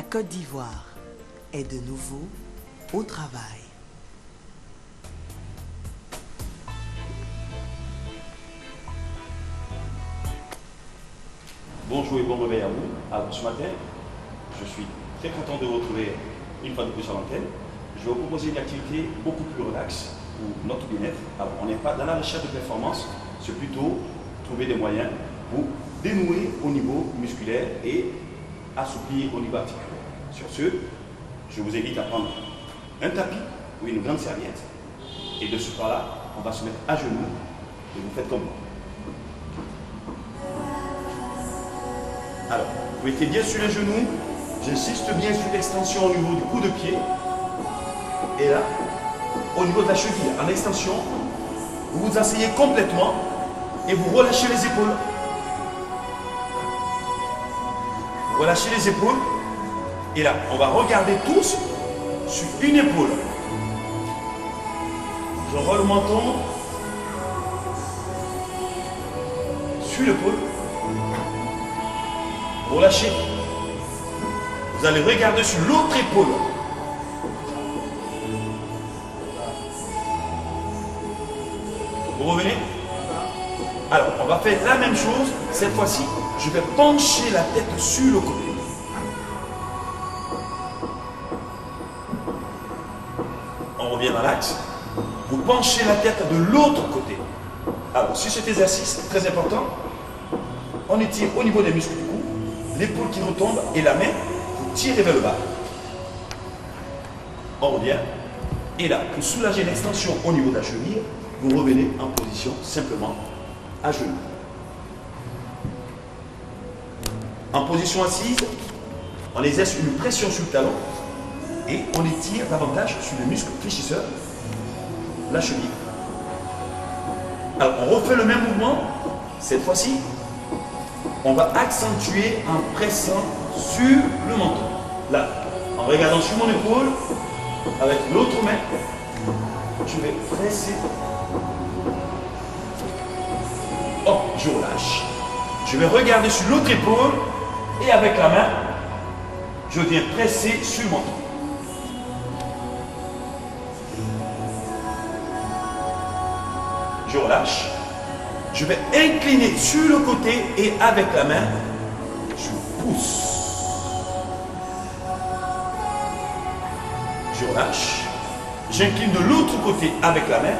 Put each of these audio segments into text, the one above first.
Côte d'Ivoire est de nouveau au travail. Bonjour et bon réveil à vous. Alors ce matin, je suis très content de vous retrouver une fois de plus à l'antenne. Je vais vous proposer une activité beaucoup plus relaxe pour notre bien-être. Alors on n'est pas dans la recherche de performance, c'est plutôt trouver des moyens pour dénouer au niveau musculaire et assouplir au niveau articulaire. Sur ce, je vous invite à prendre un tapis ou une grande serviette et de ce pas-là, on va se mettre à genoux et vous faites comme moi. Alors, vous mettez bien sur les genoux, j'insiste bien sur l'extension au niveau du coup de pied. Et là, au niveau de la cheville, en extension, vous vous asseyez complètement et vous relâchez les épaules. Vous relâchez les épaules. Et là, on va regarder tous sur une épaule. Je roule le menton sur l'épaule. Relâchez. Vous allez regarder sur l'autre épaule. Vous revenez? Alors, on va faire la même chose. Cette fois-ci, je vais pencher la tête sur le côté. On revient dans l'axe. Vous penchez la tête de l'autre côté. Alors, sur cet exercice, très important, on étire au niveau des muscles du cou. L'épaule qui retombe et la main, vous tirez vers le bas. On revient. Et là, pour soulager l'extension au niveau de la cheville, vous revenez en position simplement à genoux. En position assise, on exerce une pression sur le talon et on étire davantage sur le muscle fléchisseur, la cheville. Alors, on refait le même mouvement. Cette fois-ci, on va accentuer en pressant sur le menton. Là, en regardant sur mon épaule, avec l'autre main, je vais presser. Oh, je relâche. Je vais regarder sur l'autre épaule et avec la main, je viens presser sur le menton. Je relâche. Je vais incliner sur le côté et avec la main, je pousse. Je relâche. J'incline de l'autre côté avec la main.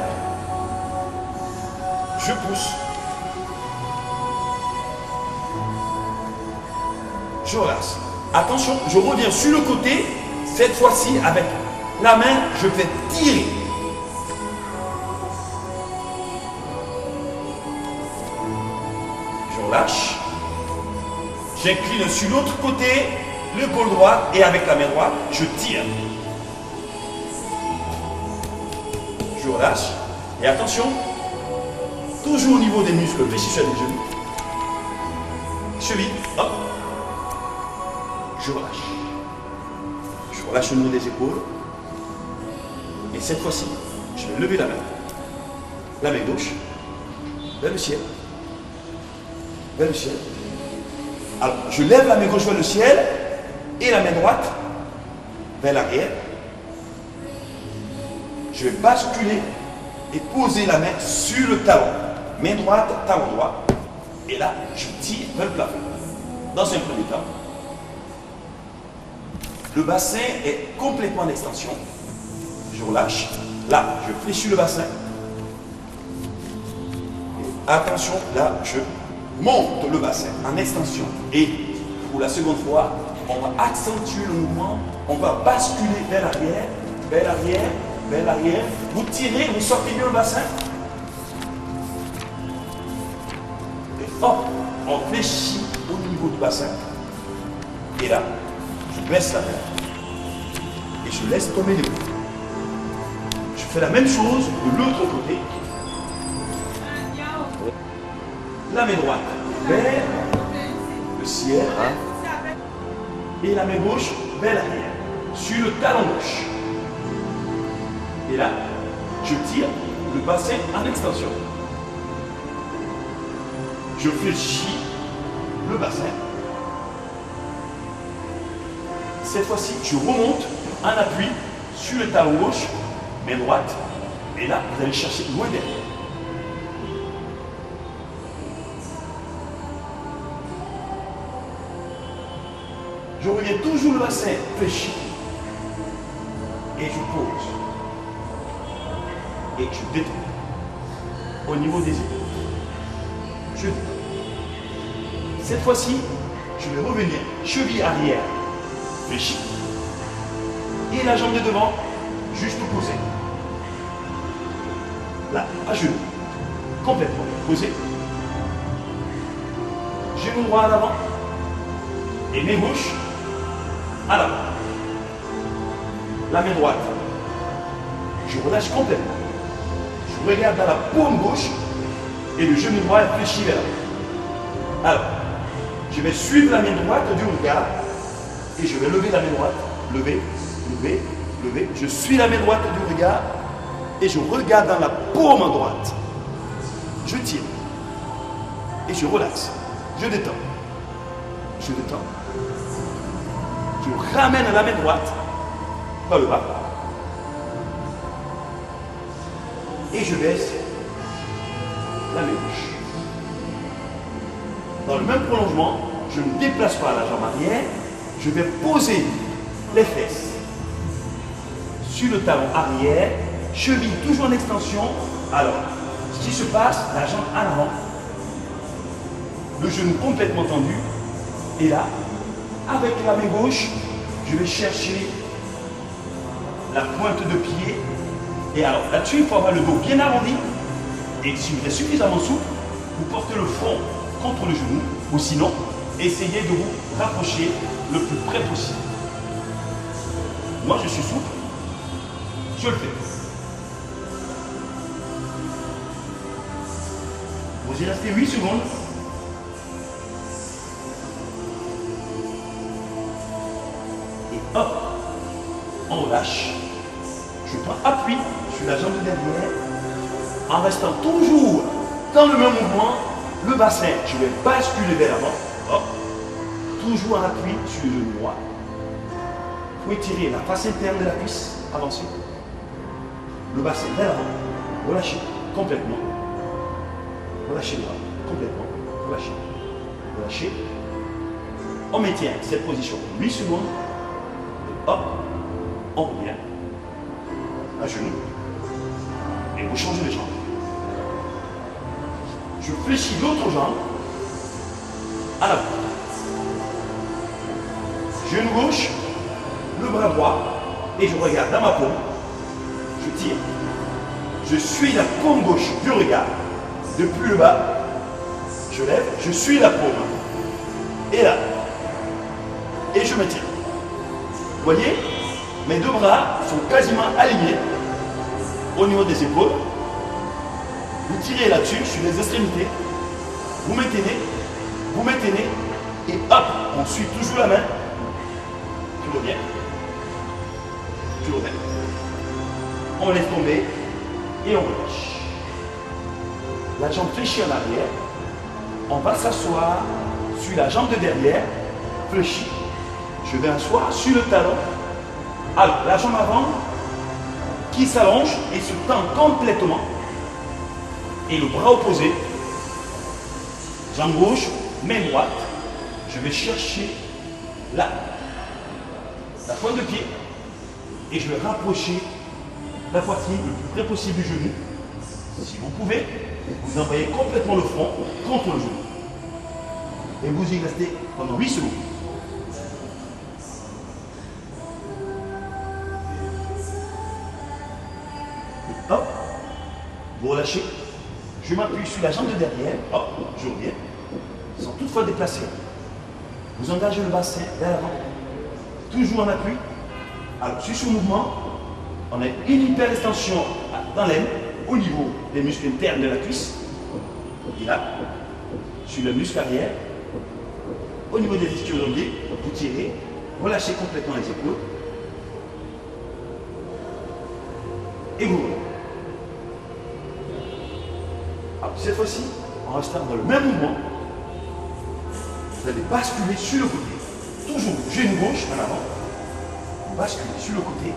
Je pousse. Je relâche. Attention, je reviens sur le côté. Cette fois-ci, avec la main, je vais tirer. Lâche. J'incline sur l'autre côté, l'épaule droite et avec la main droite, je tire. Je relâche. Et attention, toujours au niveau des muscles fléchisseurs des genoux. Cheville, hop. Je relâche. Je relâche au niveau des épaules. Et cette fois-ci, je vais lever la main gauche, vers le ciel. Vers le ciel. Alors, je lève la main gauche vers le ciel et la main droite vers l'arrière. Je vais basculer et poser la main sur le talon. Main droite, talon droit. Et là, je tire vers le plafond. Dans un premier temps, le bassin est complètement en extension. Je relâche. Là, je fléchis le bassin. Et attention, là, je monte le bassin en extension et pour la seconde fois, on va accentuer le mouvement, on va basculer vers l'arrière, vers l'arrière, vers l'arrière. Vous tirez, vous sortez bien le bassin. Et hop, on fléchit au niveau du bassin. Et là, je baisse la main et je laisse tomber les bras. Je fais la même chose de l'autre côté. La main droite vers le ciel et la main gauche vers l'arrière, sur le talon gauche. Et là, je tire le bassin en extension. Je fléchis le bassin. Cette fois-ci, je remonte en appui sur le talon gauche, main droite. Et là, vous allez chercher loin derrière. Je reviens toujours le bassin fléchi. Et je pose. Et je détends. Au niveau des épaules. Je détends. Cette fois-ci, je vais revenir cheville arrière fléchie. Et la jambe de devant, juste posée. Là, à genoux. Complètement posé. Genou droit à l'avant. Et main gauche à l'avant. La main droite. Je relâche complètement. Je regarde dans la paume gauche et le genou droit est fléchi vers l'avant. Alors, je vais suivre la main droite du regard et je vais lever la main droite. Lever, lever, lever. Je suis la main droite du regard et je regarde dans la paume droite. Je tire et je relaxe. Je détends. Je détends. Je ramène la main droite par le bas. Et je baisse la main gauche. Dans le même prolongement, je ne déplace pas la jambe arrière. Je vais poser les fesses sur le talon arrière, cheville toujours en extension. Alors, ce qui se passe, la jambe à l'avant, le genou complètement tendu. Et là, avec la main gauche, je vais chercher la pointe de pied. Et alors là-dessus, il faut avoir le dos bien arrondi. Et si vous êtes suffisamment souple, vous portez le front contre le genou. Ou sinon, essayez de vous rapprocher le plus près possible. Moi, je suis souple. Je le fais. Vous y restez 8 secondes. Et hop, on relâche. Je prends appui sur la jambe de derrière en restant toujours dans le même mouvement. Le bassin, je vais basculer vers l'avant. Hop. Toujours en appui sur le genou droit. Vous étirez la face interne de la cuisse, avancez. Le bassin vers l'avant. Relâchez complètement. Relâchez le bras complètement. Relâchez. Relâchez. On maintient cette position 8 secondes. Et hop, on revient. À genoux. Et vous changez les jambes. Je fléchis l'autre jambe à l'avant. Genou gauche, le bras droit, et je regarde dans ma paume. Je tire. Je suis la paume gauche du regard. Depuis le bas, je lève, je suis la paume. Et là. Et je me tire. Vous voyez, mes deux bras sont quasiment alignés au niveau des épaules. Vous tirez là-dessus, sur les extrémités. Vous maintenez, et hop, on suit toujours la main. Tu reviens. Tu reviens. On laisse tomber et on relâche. La jambe fléchie en arrière. On va s'asseoir sur la jambe de derrière, fléchie. Je vais asseoir sur le talon. Alors, la jambe avant qui s'allonge et se tend complètement. Et le bras opposé, jambe gauche, main droite, je vais chercher là, la pointe de pied, et je vais rapprocher la poitrine le plus près possible du genou. Si vous pouvez, vous envoyez complètement le front contre le genou. Et vous y restez pendant 8 secondes. Et hop, vous relâchez. Je m'appuie sur la jambe de derrière, hop, je reviens, sans toutefois déplacer. Vous engagez le bassin vers l'avant, toujours en appui. Alors, sur ce mouvement, on a une hyper extension dans l'aine, au niveau des muscles internes de la cuisse. Et là, sur le muscle arrière, au niveau des ischio-jambiers, vous tirez, relâchez complètement les épaules. Et vous relâchez. Alors, cette fois-ci, en restant dans le même mouvement, vous allez basculer sur le côté. Toujours genou gauche en avant. basculer sur le côté.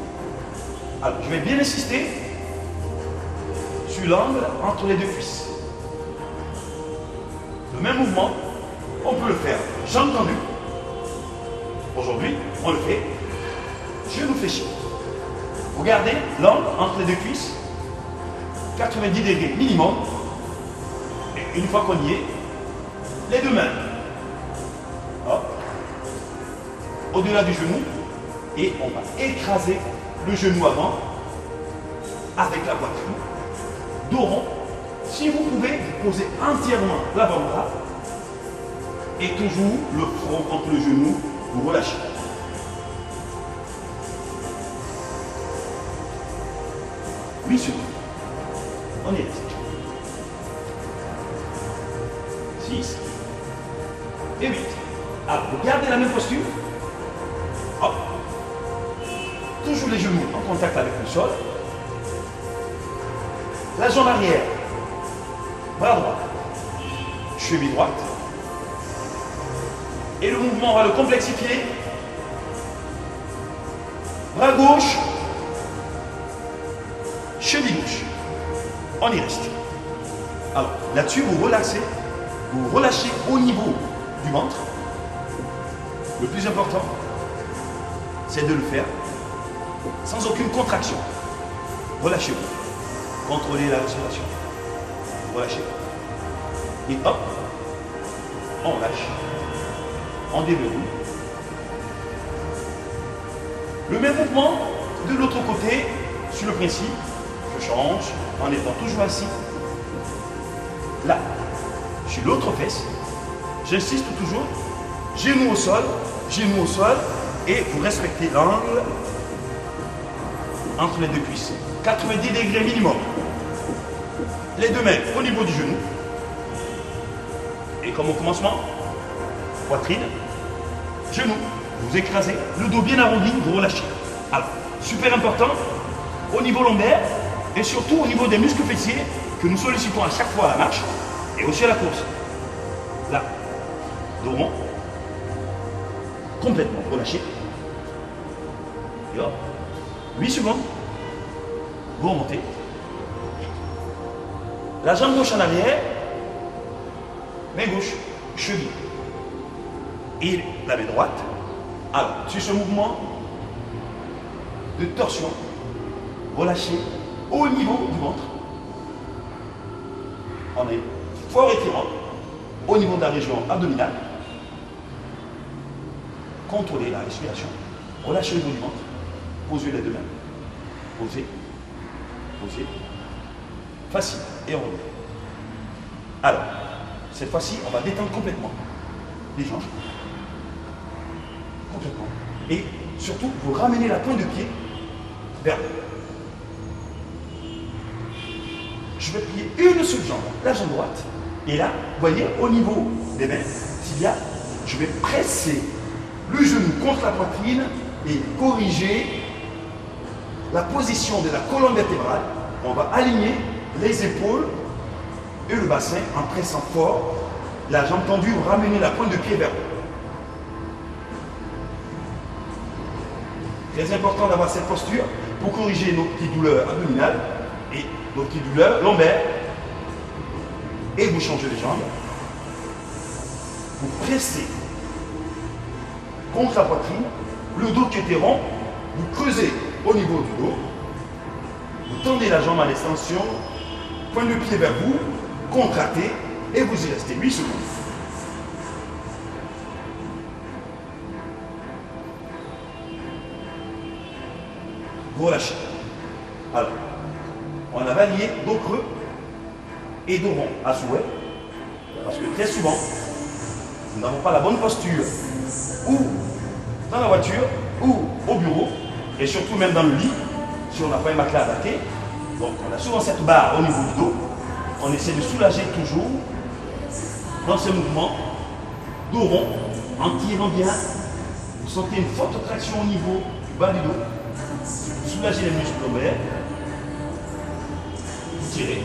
Alors, je vais bien insister sur l'angle entre les deux cuisses. Le même mouvement, on peut le faire jambes tendues. Aujourd'hui, on le fait genou fléchi. Vous gardez l'angle entre les deux cuisses, 90 degrés minimum. Et une fois qu'on y est, les deux mains au-delà du genou et on va écraser le genou avant avec la poitrine, dos rond. Si vous pouvez, vous posez entièrement l'avant-bras et toujours le front entre le genou, vous relâchez. Oui, secondes. On y reste. 6 et 8. Alors, vous gardez la même posture. Hop. Toujours les genoux en contact avec le sol. La jambe arrière. Bras droit. Cheville droite. Et le mouvement, on va le complexifier. Bras gauche. Cheville gauche. On y reste. Alors, là-dessus, vous relaxez. Vous relâchez au niveau du ventre. Le plus important, c'est de le faire sans aucune contraction. Relâchez-vous. Contrôlez la respiration. Relâchez. Et hop, on lâche. On déverrouille. Le même mouvement de l'autre côté, sur le principe, je change en étant toujours assis. Là, sur l'autre fesse, j'insiste toujours, genou au sol, et vous respectez l'angle entre les deux cuisses. 90 degrés minimum. Les deux mains au niveau du genou. Et comme au commencement, poitrine, genou, vous écrasez, le dos bien arrondi, vous relâchez. Alors, super important, au niveau lombaire, et surtout au niveau des muscles fessiers, que nous sollicitons à chaque fois à la marche, et aussi à la course. Là, dos rond, complètement relâché. Et hop, 8 secondes, vous remontez. La jambe gauche en arrière, main gauche, cheville. Et la main droite. Alors, sur ce mouvement de torsion, relâchez au niveau du ventre. On est fort étirant au niveau de la région abdominale. Contrôlez la respiration. Relâchez le niveau du ventre. Posez les deux mains. Posez. Posez. Facile. Et on revient. Alors, cette fois-ci, on va détendre complètement les hanches. Complètement. Et surtout, vous ramenez la pointe de pied vers le. Je vais plier une seule jambe, la jambe droite. Et là, vous voyez, au niveau des mains, tibia, je vais presser le genou contre la poitrine et corriger la position de la colonne vertébrale. On va aligner les épaules et le bassin en pressant fort. La jambe tendue, vous ramenez la pointe de pied vers le. Très important d'avoir cette posture pour corriger nos petites douleurs abdominales et nos petites douleurs lombaires. Et vous changez les jambes. Vous pressez contre la poitrine, le dos qui était rond, vous creusez au niveau du dos, vous tendez la jambe à l'extension, pointe de pied vers vous, contractez et vous y restez 8 secondes. Vous relâchez. Alors, on a allié dos creux et dos rond à souhait, parce que très souvent, nous n'avons pas la bonne posture, ou dans la voiture, ou au bureau, et surtout même dans le lit, si on n'a pas un matelas adapté. Donc on a souvent cette barre au niveau du dos. On essaie de soulager toujours dans ces mouvements, dos rond, en tirant bien. Vous sentez une forte traction au niveau du bas du dos. Vous soulagez les muscles lombaires. Vous tirez.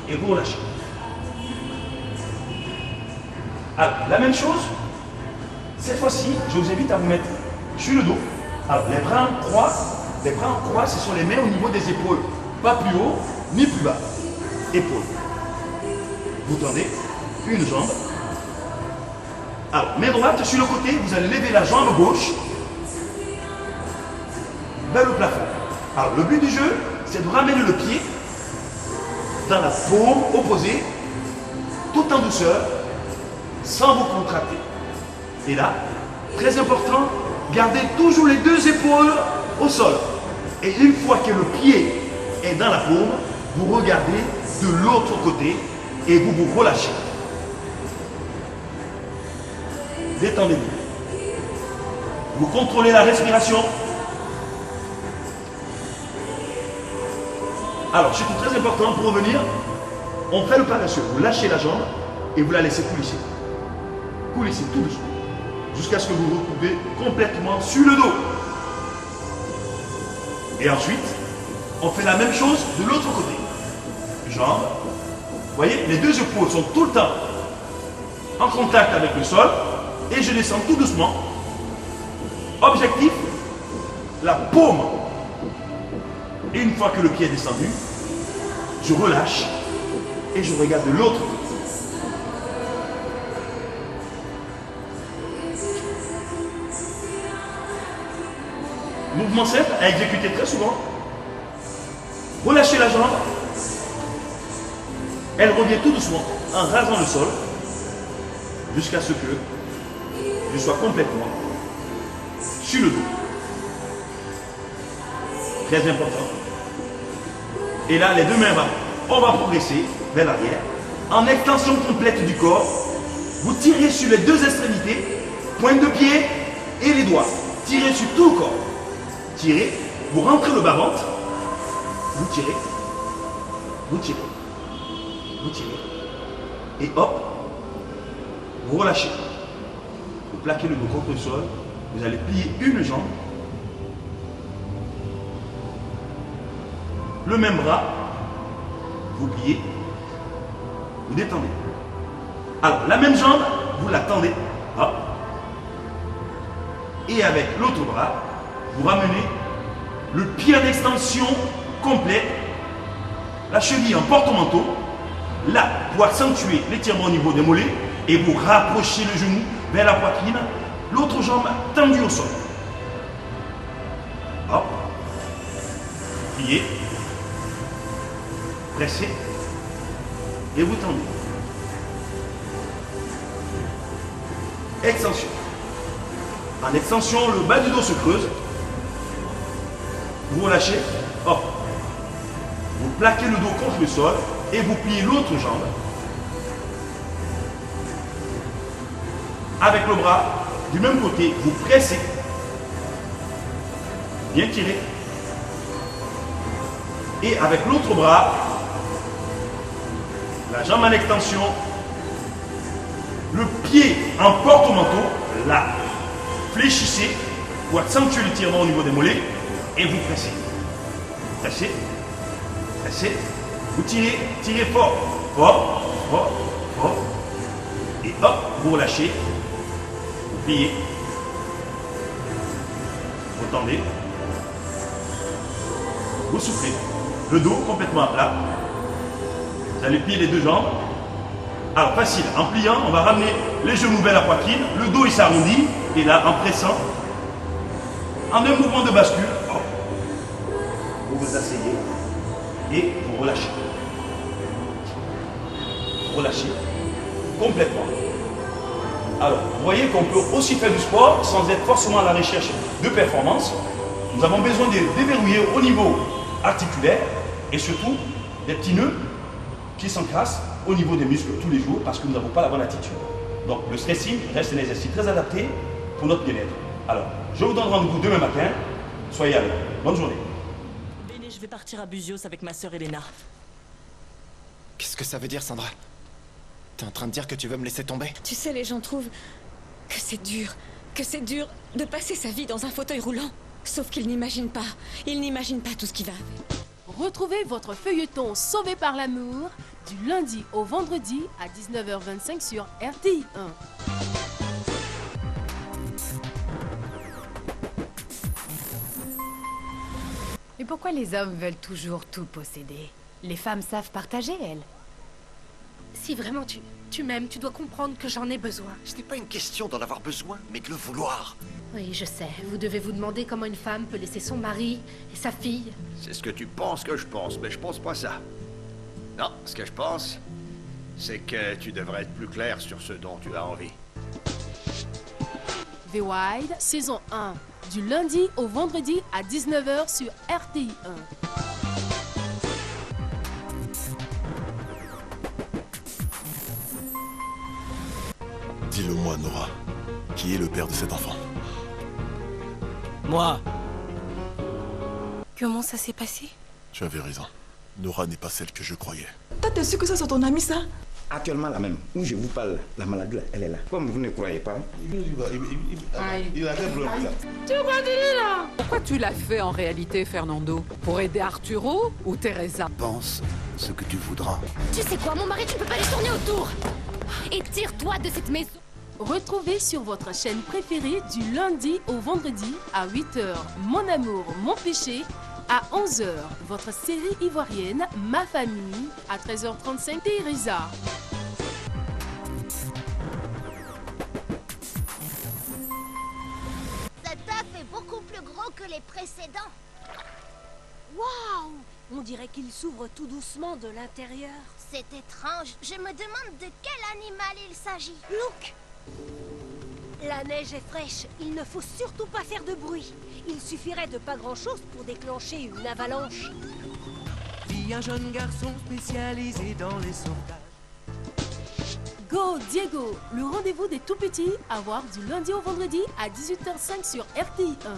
Et vous relâchez. Alors, la même chose Cette fois-ci, je vous invite à vous mettre sur le dos. Alors, les bras en croix, ce sont les mains au niveau des épaules. Pas plus haut, ni plus bas. Épaules. Vous tendez une jambe. Alors, main droite sur le côté, vous allez lever la jambe gauche vers le plafond. Alors, le but du jeu, c'est de ramener le pied dans la paume opposée, tout en douceur, sans vous contracter. Et là, très important, gardez toujours les deux épaules au sol. Et une fois que le pied est dans la paume, vous regardez de l'autre côté et vous vous relâchez. Détendez-vous. Vous contrôlez la respiration. Alors, c'est très important pour revenir. On fait le parachute. Vous lâchez la jambe et vous la laissez coulisser. Coulissez tout doucement. Jusqu'à ce que vous vous retrouvez complètement sur le dos. Et ensuite, on fait la même chose de l'autre côté. Jambes. Vous voyez, les deux épaules sont tout le temps en contact avec le sol. Et je descends tout doucement. Objectif, la paume. Et une fois que le pied est descendu, je relâche et je regarde de l'autre côté. Mouvement simple à exécuter très souvent. Relâchez la jambe. Elle revient tout doucement en rasant le sol jusqu'à ce que je sois complètement sur le dos. Très important. Et là, les deux mains, on va progresser vers l'arrière. En extension complète du corps, vous tirez sur les deux extrémités, pointe de pied et les doigts. Tirez sur tout le corps. Tirez, vous rentrez le bas-ventre, vous tirez, vous tirez, vous tirez. Et hop, vous relâchez. Vous plaquez le dos contre le sol, vous allez plier une jambe, le même bras, vous pliez, vous détendez. Alors, la même jambe, vous la tendez, hop, et avec l'autre bras, vous ramenez le pied en extension complète, la cheville en porte-manteau, là, pour accentuer l'étirement au niveau des mollets, et vous rapprochez le genou vers la poitrine, l'autre jambe tendue au sol. Hop. Pliez. Pressez. Et vous tendez. Extension. En extension, le bas du dos se creuse. Vous relâchez. Hop. Vous plaquez le dos contre le sol et vous pliez l'autre jambe. Avec le bras, du même côté, vous pressez. Bien tiré. Et avec l'autre bras, la jambe en extension, le pied en porte-manteau, là, fléchissez pour accentuer le tirement au niveau des mollets et vous pressez. Pressez, pressez, vous tirez, tirez fort, fort, fort, fort, et hop, vous relâchez. Pliez, vous tendez, vous soufflez, le dos complètement à plat, vous allez plier les deux jambes. Alors facile, en pliant, on va ramener les genoux vers la poitrine, le dos il s'arrondit, et là en pressant, en un mouvement de bascule, hop, vous vous asseyez et vous relâchez. Relâchez complètement. Alors, vous voyez qu'on peut aussi faire du sport sans être forcément à la recherche de performance. Nous avons besoin de déverrouiller au niveau articulaire et surtout des petits nœuds qui s'encrassent au niveau des muscles tous les jours parce que nous n'avons pas la bonne attitude. Donc, le stressing reste un exercice très adapté pour notre bien-être. Alors, je vous donne rendez-vous demain matin. Soyez à l'heure. Bonne journée. Béné, je vais partir à Buzios avec ma sœur Elena. Qu'est-ce que ça veut dire, Sandra? T'es en train de dire que tu veux me laisser tomber? Tu sais, les gens trouvent que c'est dur de passer sa vie dans un fauteuil roulant. Sauf qu'ils n'imaginent pas. Ils n'imaginent pas tout ce qui va avec. Retrouvez votre feuilleton Sauvé par l'amour du lundi au vendredi à 19h25 sur RTI1. pourquoi les hommes veulent toujours tout posséder? Les femmes savent partager, elles. Si vraiment tu m'aimes, tu dois comprendre que j'en ai besoin. Ce n'est pas une question d'en avoir besoin, mais de le vouloir. Oui, je sais. Vous devez vous demander comment une femme peut laisser son mari et sa fille. C'est ce que tu penses que je pense, mais je pense pas ça. Non, ce que je pense, c'est que tu devrais être plus clair sur ce dont tu as envie. The Wild, saison 1, du lundi au vendredi à 19h sur RTI 1. Dis-le-moi, Nora. Qui est le père de cet enfant? Moi. Comment ça s'est passé? Tu avais raison. Nora n'est pas celle que je croyais. T'es sûr que ça c'est ton ami, ça? Actuellement, là même, où je vous parle, la maladie, là, elle est là. Comme vous ne croyez pas. Il a des problèmes là. Tu continues là? Pourquoi tu l'as fait en réalité, Fernando? Pour aider Arturo ou Teresa? Pense ce que tu voudras. Tu sais quoi, mon mari, tu peux pas les tourner autour. Et tire-toi de cette maison. Retrouvez sur votre chaîne préférée du lundi au vendredi à 8h Mon amour, mon péché, à 11h votre série ivoirienne Ma famille, à 13h35 Teresa. Cet œuf est beaucoup plus gros que les précédents. Waouh! On dirait qu'il s'ouvre tout doucement de l'intérieur. C'est étrange. Je me demande de quel animal il s'agit. Look! La neige est fraîche. Il ne faut surtout pas faire de bruit. Il suffirait de pas grand-chose pour déclencher une avalanche. Puis un jeune garçon spécialisé dans les sauvetages. Go Diego, le rendez-vous des tout petits à voir du lundi au vendredi à 18h05 sur RTI 1.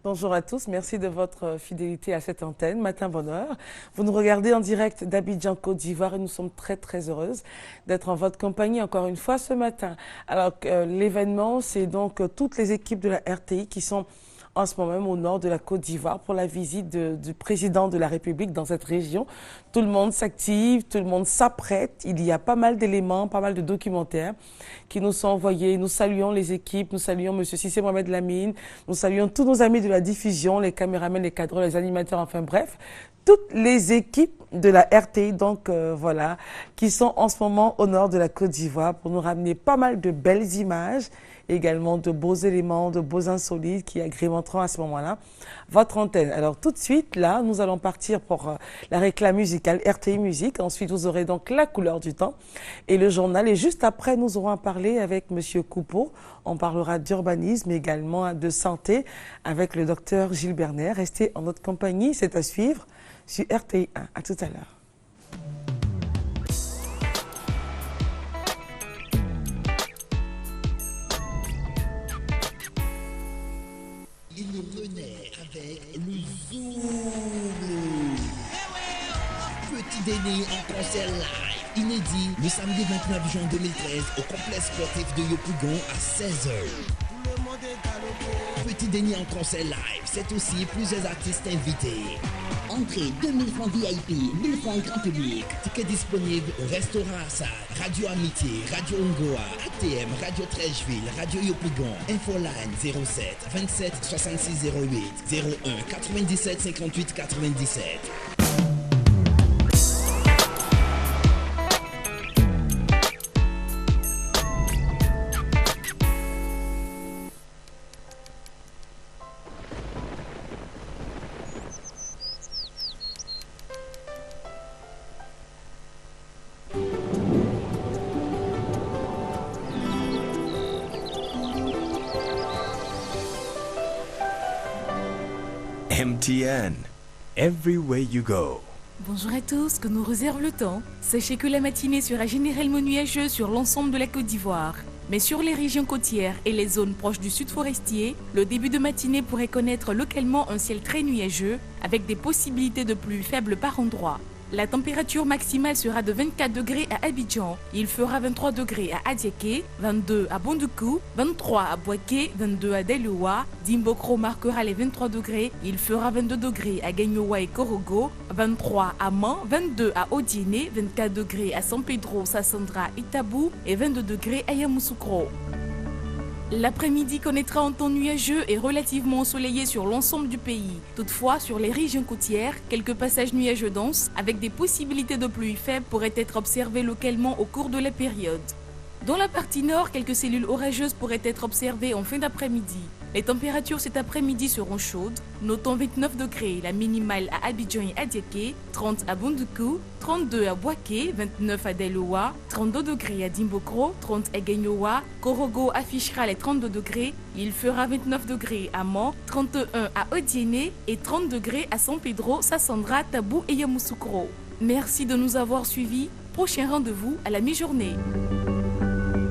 Bonjour à tous, merci de votre fidélité à cette antenne, Matin Bonheur. Vous nous regardez en direct d'Abidjan, Côte d'Ivoire et nous sommes très très heureuses d'être en votre compagnie encore une fois ce matin. Alors l'événement, c'est donc toutes les équipes de la RTI qui sont en ce moment même au nord de la Côte d'Ivoire pour la visite du président de la République dans cette région. Tout le monde s'active, tout le monde s'apprête. Il y a pas mal d'éléments, pas mal de documentaires qui nous sont envoyés. Nous saluons les équipes, nous saluons M. Sissé Mohamed Lamine, nous saluons tous nos amis de la diffusion, les caméramans, les cadreurs, les animateurs, enfin bref, toutes les équipes de la RTI, donc voilà, qui sont en ce moment au nord de la Côte d'Ivoire pour nous ramener pas mal de belles images, également de beaux éléments, de beaux insolites qui agrémenteront à ce moment-là votre antenne. Alors tout de suite, là, nous allons partir pour la réclame musicale RTI Musique. Ensuite, vous aurez donc la couleur du temps et le journal. Et juste après, nous aurons à parler avec Monsieur Coupeau. On parlera d'urbanisme, également de santé avec le docteur Gilles Berner. Restez en notre compagnie, c'est à suivre sur RTI 1. À tout à l'heure. Il renaît avec le Zoom. Petit Déni en concert live, inédit, le samedi 29 juin 2013 au complexe sportif de Yopougon à 16h. Petit Déni en concert live, c'est aussi plusieurs artistes invités. Entrée 2000 francs VIP, 1000 francs grand public. Tickets disponibles au restaurant Assad, Radio Amitié, Radio Ngoa, ATM, Radio Trècheville, Radio Yopougon. Infoline 07 27 66 08 01 97 58 97. MTN, everywhere you go. Bonjour à tous, que nous réserve le temps. Sachez que la matinée sera généralement nuageuse sur l'ensemble de la Côte d'Ivoire. Mais sur les régions côtières et les zones proches du sud forestier, le début de matinée pourrait connaître localement un ciel très nuageux, avec des possibilités de pluie faibles par endroits. La température maximale sera de 24 degrés à Abidjan. Il fera 23 degrés à Adiaké, 22 à Bondoukou, 23 à Boaké, 22 à Deloua. Dimbokro marquera les 23 degrés. Il fera 22 degrés à Gagnoa et Korogo, 23 à Man, 22 à Odiné, 24 degrés à San Pedro, Sassandra et Tabou et 22 degrés à Yamoussoukro. L'après-midi connaîtra un temps nuageux et relativement ensoleillé sur l'ensemble du pays. Toutefois, sur les régions côtières, quelques passages nuageux denses avec des possibilités de pluie faibles pourraient être observés localement au cours de la période. Dans la partie nord, quelques cellules orageuses pourraient être observées en fin d'après-midi. Les températures cet après-midi seront chaudes, notons 29 degrés la minimale à Abidjan et Adiaké, 30 à Bunduku, 32 à Boaké, 29 à Deloa, 32 degrés à Dimbokro, 30 à Genyoa, Korogo affichera les 32 degrés, il fera 29 degrés à Mans, 31 à Odiéné et 30 degrés à San Pedro, Sassandra, Tabou et Yamoussoukro. Merci de nous avoir suivis, prochain rendez-vous à la mi-journée.